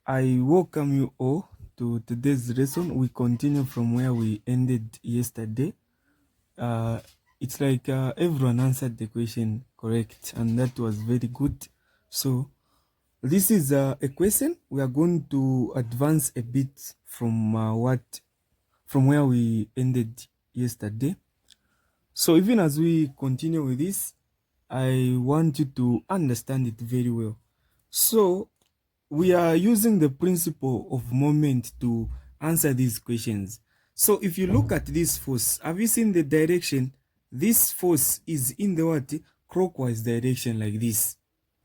I welcome you all to today's lesson. We continue from where we ended yesterday. Uh, it's like everyone answered the question correct, and that was very good. So this is a question. We are going to advance a bit from from where we ended yesterday. So even as we continue with this, I want you to understand it very well. So we are using the principle of moment to answer these questions. So if you look at this force, have you seen the direction? This force is in the what? Clockwise direction like this.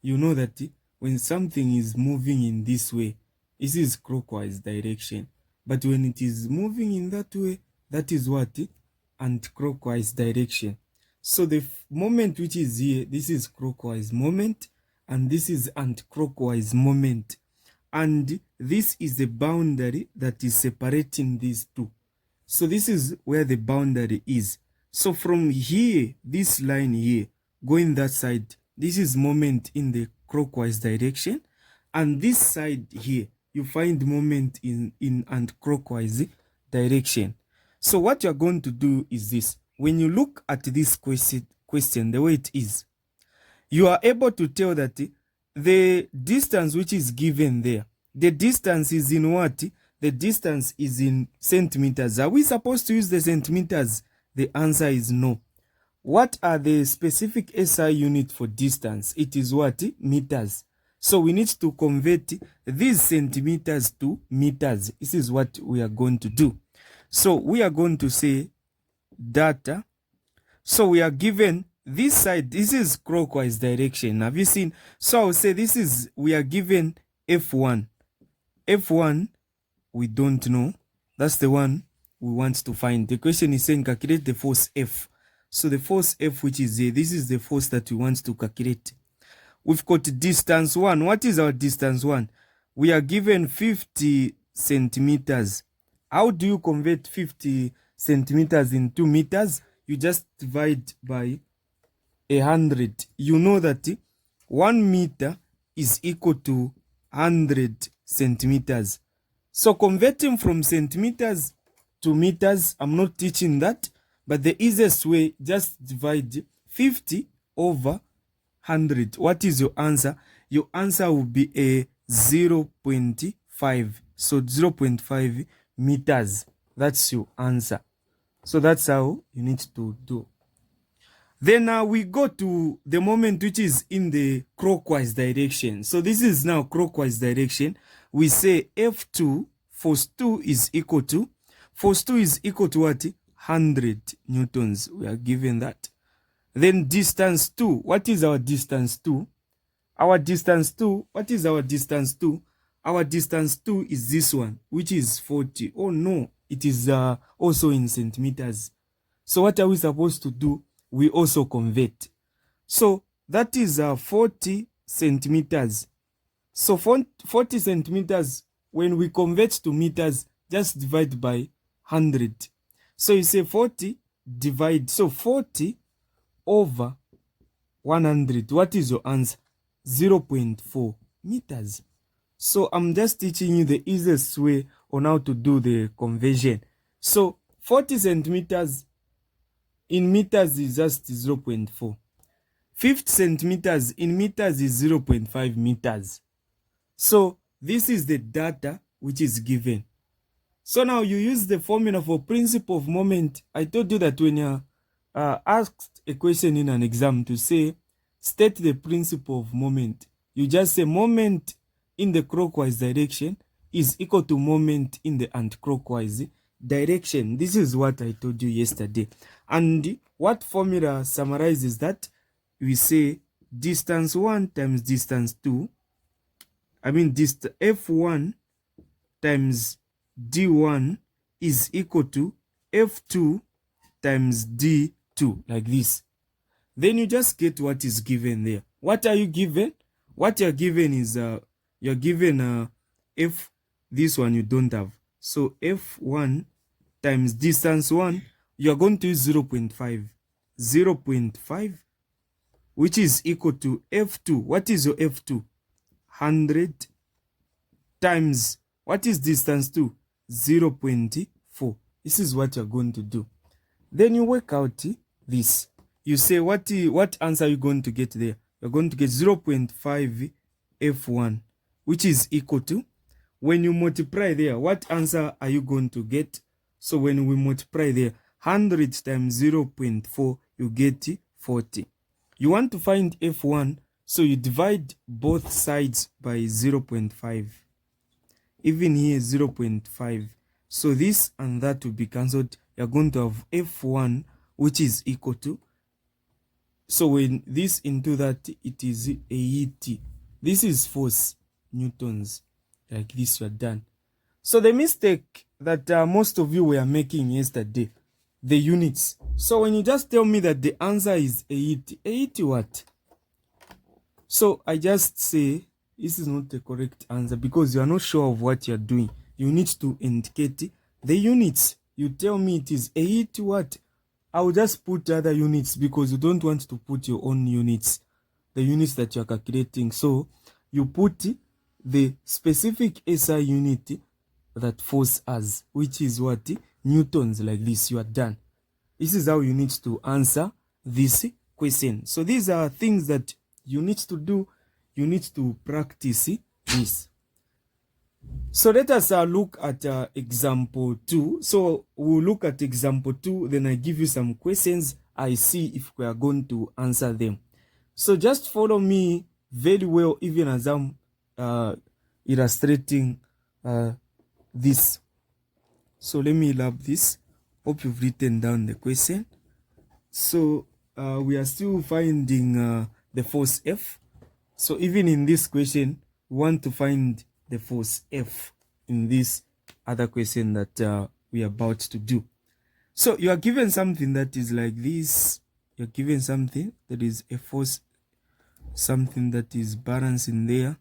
You know that when something is moving in this way, this is clockwise direction. But when it is moving in that way, that is what? Anti-clockwise direction. So the moment which is here, this is clockwise moment, and this is anti-clockwise moment. And this is the boundary that is separating these two. So this is where the boundary is. So from here, this line here, going that side, this is moment in the clockwise direction. And this side here, you find moment in anti-clockwise direction. So what you're going to do is this. When you look at this question the way it is, you are able to tell that the distance which is given there, the distance is in what? The distance is in centimeters. Are we supposed to use the centimeters? The answer is no. What are the specific SI unit for distance? It is what? Meters. So we need to convert these centimeters to meters. This is what we are going to do. So we are going to say data. So we are given this side, this is clockwise direction. Have you seen? So I'll say this is, we are given F1. F1, we don't know. That's the one we want to find. The question is saying calculate the force F. So the force F which is here, this is the force that we want to calculate. We've got distance 1. What is our distance 1? We are given 50 centimeters. How do you convert 50 centimeters into meters? You just divide by 100. You know that 1 meter is equal to 100 centimeters. So converting from centimeters to meters, I'm not teaching that, but the easiest way, just divide 50 over 100. What is your answer? Your answer will be a 0.5. So 0.5 meters. That's your answer. So that's how you need to do. Then we go to the moment which is in the clockwise direction. So this is now clockwise direction. We say F2, force 2 is equal to, force 2 is equal to what? 100 newtons. We are given that. Then distance 2. What is our distance 2? Our distance 2, what is our distance 2? Our distance 2 is this one, which is 40. Oh no, it is also in centimeters. So what are we supposed to do? We also convert. So that is 40 centimeters. So 40 centimeters, when we convert to meters, just divide by 100. So you say 40 divide. So 40 over 100. What is your answer? 0.4 meters. So I'm just teaching you the easiest way on how to do the conversion. So 40 centimeters in meters is just 0.4. 50 centimeters in meters is 0.5 meters. So this is the data which is given. So now you use the formula for principle of moment. I told you that when you asked a question in an exam to say, state the principle of moment, you just say moment in the clockwise direction is equal to moment in the anti-clockwise direction. This is what I told you yesterday. And what formula summarizes that? We say distance 1 times distance 2. I mean, F1 times D1 is equal to F2 times D2, like this. Then you just get what is given there. What are you given? What you're given is, you're given F, this one you don't have. So F1 times distance 1, you're going to use 0.5. 0.5, which is equal to F2. What is your F2? 100 times, what is distance to? 0.4. This is what you're going to do. Then you work out this. You say, what answer are you going to get there? You're going to get 0.5 F1, which is equal to, when you multiply there, what answer are you going to get? So when we multiply there, 100 times 0.4, you get 40. You want to find F1, so you divide both sides by 0.5. Even here, 0.5. So this and that will be cancelled. You're going to have F1, which is equal to, so when this into that, it is 80. This is force, newtons. Like this, you're done. So the mistake that most of you were making yesterday, the units. So when you just tell me that the answer is 80, 80 what? So I just say, this is not the correct answer because you are not sure of what you're doing. You need to indicate the units. You tell me it is 80 what? I will just put other units because you don't want to put your own units, the units that you are calculating. So you put the specific SI unit that force has, which is what? Newtons, like this. You are done. This is how you need to answer this question. So these are things that you need to do. You need to practice this. So let us look at example 2. So we'll look at example 2, then I give you some questions. I see if we are going to answer them. So just follow me very well, even as I'm illustrating this. So let me lab this. Hope you've written down the question. So we are still finding the force F. So even in this question, we want to find the force F in this other question that we are about to do. So you are given something that is like this. You're given something that is a force, something that is balancing there,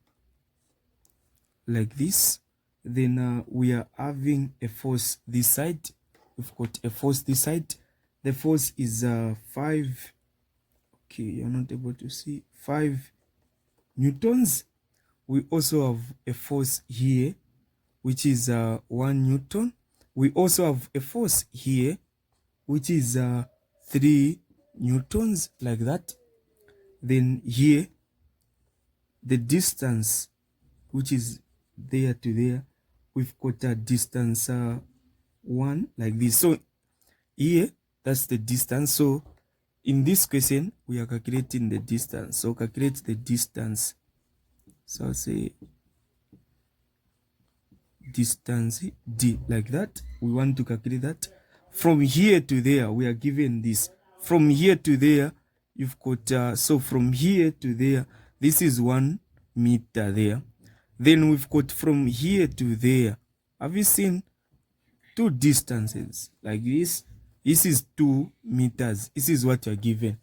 like this. Then we are having a force this side. We've got a force this side. The force is 5. Okay, you're not able to see. 5 newtons. We also have a force here, which is 1 Newton. We also have a force here, which is 3 newtons, like that. Then here, the distance, which is there to there, we've got a distance 1, like this. So here, that's the distance. So in this question, we are calculating the distance. So calculate the distance. So I'll say distance D, like that. We want to calculate that. From here to there, we are given this. From here to there, you've got, so from here to there, this is 1 meter there. Then we've got from here to there. Have you seen 2 distances like this? This is 2 meters. This is what you're given.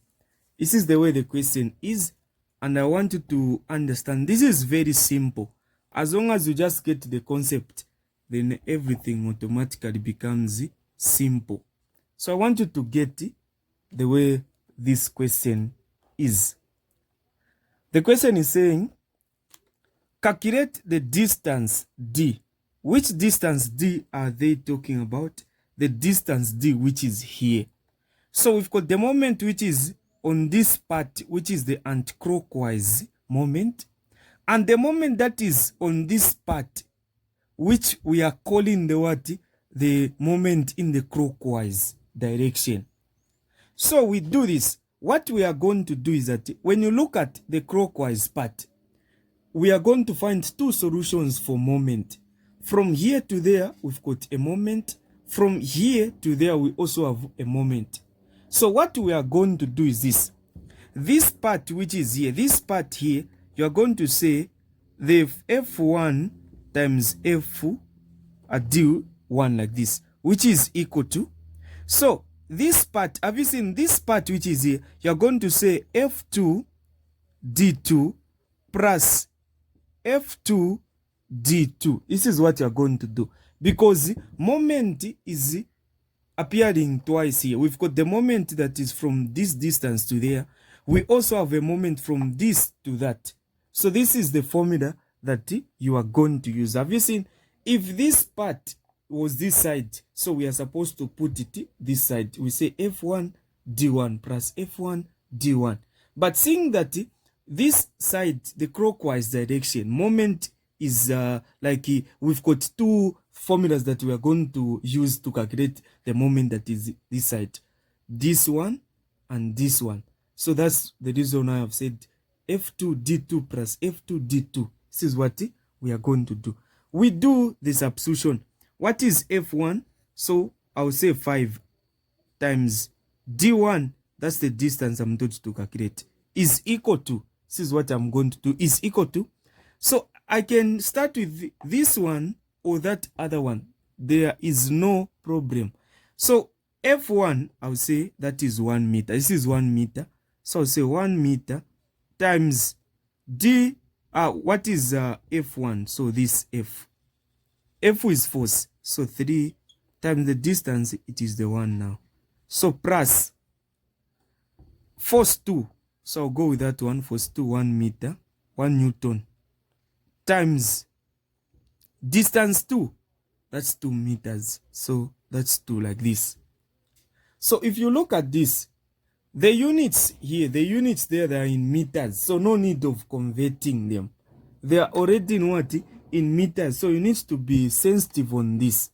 This is the way the question is. And I want you to understand, this is very simple. As long as you just get the concept, then everything automatically becomes simple. So I want you to get the way this question is. The question is saying, calculate the distance D. Which distance D are they talking about? The distance D, which is here. So we've got the moment which is on this part, which is the anti-clockwise moment, and the moment that is on this part, which we are calling the what? The moment in the clockwise direction. So we do this. What we are going to do is that when you look at the clockwise part, we are going to find 2 solutions for moment. From here to there, we've got a moment. From here to there, we also have a moment. So what we are going to do is this. This part which is here, this part here, you are going to say the F1 times F D1, like this, which is equal to. So this part, have you seen this part which is here? You are going to say F2 D2 plus F2 D2. This is what you are going to do, because moment is appearing twice here. We've got the moment that is from this distance to there. We also have a moment from this to that. So this is the formula that you are going to use. Have you seen? If this part was this side, so we are supposed to put it this side. We say F1 D1 plus F1 D1. But seeing that this side, the clockwise direction, moment is like we've got two formulas that we are going to use to calculate the moment that is this side. This one and this one. So that's the reason I have said F2 D2 plus F2 D2. This is what we are going to do. We do the substitution. What is F1? So I'll say 5 times D1, that's the distance I'm going to calculate, is equal to, this is what I'm going to do, is equal to. So I can start with this one or that other one. There is no problem. So F1, I'll say that is 1 meter. This is 1 meter. So I'll say 1 meter times D. What is F1? So this F. F is force. So 3 times the distance, it is the 1 now. So plus force 2. So I'll go with that one. Force 2, 1 meter, 1 Newton. Times distance 2. That's 2 meters. So that's 2 like this. So if you look at this, the units here, the units there, they are in meters. So no need of converting them. They are already in what? In meters. So you need to be sensitive on this.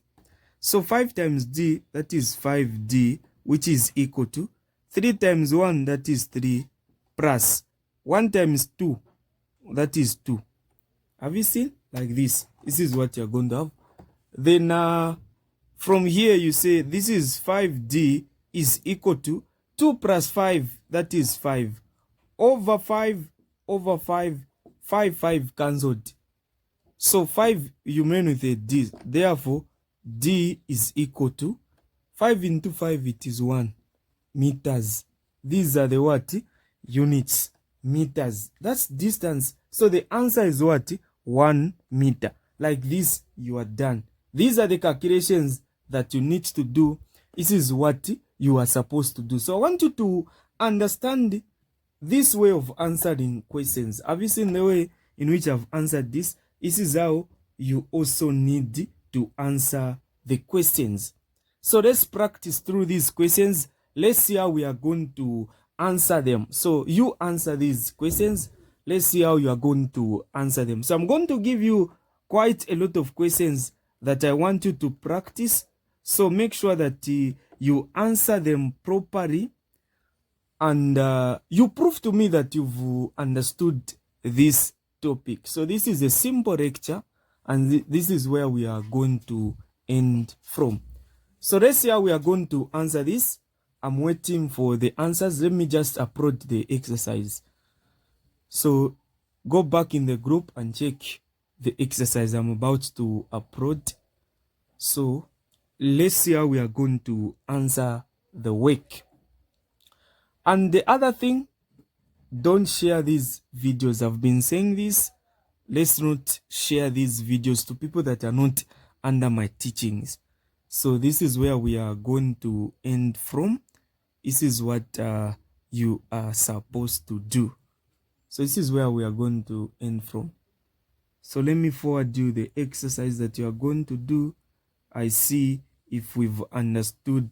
So 5 times D, that is 5D, which is equal to 3 times 1, that is 3, plus 1 times 2, that is 2. Have you seen? Like this. This is what you're going to have. Then from here you say this is 5D is equal to 2 plus 5, that is 5. Over 5, over 5, 5 cancelled. So 5 you remain with a D. Therefore, D is equal to 5 into 5, it is 1 meters. These are the what? Units. Meters. That's distance. So the answer is what? 1 meter. Like this, you are done. These are the calculations that you need to do. This is what you are supposed to do. So I want you to understand this way of answering questions. Have you seen the way in which I've answered this? This is how you also need to answer the questions. So let's practice through these questions. Let's see how we are going to answer them. So you answer these questions. Let's see how you are going to answer them. So I'm going to give you quite a lot of questions that I want you to practice. So make sure that you answer them properly. And you prove to me that you've understood this topic. So this is a simple lecture. And this is where we are going to end from. So let's see how we are going to answer this. I'm waiting for the answers. Let me just upload the exercise. So go back in the group and check the exercise I'm about to upload. So let's see how we are going to answer the work. And the other thing, don't share these videos. I've been saying this. Let's not share these videos to people that are not under my teachings. So this is where we are going to end from. This is what you are supposed to do. So this is where we are going to end from. So let me forward you the exercise that you are going to do. I see if we've understood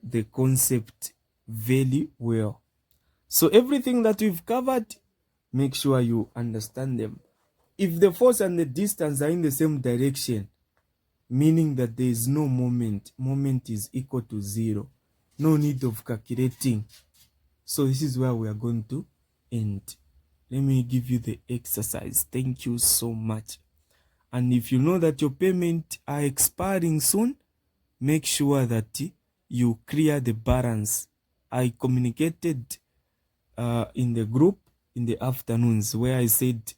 the concept very well. So everything that we've covered, make sure you understand them. If the force and the distance are in the same direction, meaning that there is no moment, moment is equal to 0. No need of calculating. So this is where we are going to end. Let me give you the exercise. Thank you so much. And if you know that your payment are expiring soon, make sure that you clear the balance. I communicated in the group in the afternoons where I said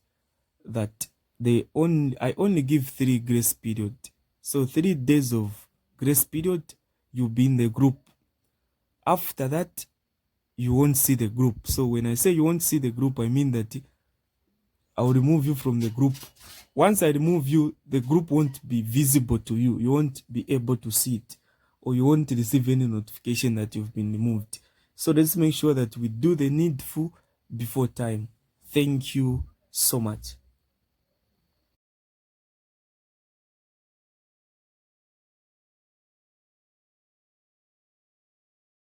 that I only give 3 grace period. So 3 days of grace period, you'll be in the group. After that, you won't see the group. So when I say you won't see the group, I mean that I'll remove you from the group. Once I remove you, the group won't be visible to you. You won't be able to see it, or you won't receive any notification that you've been removed. So let's make sure that we do the needful before time. Thank you so much.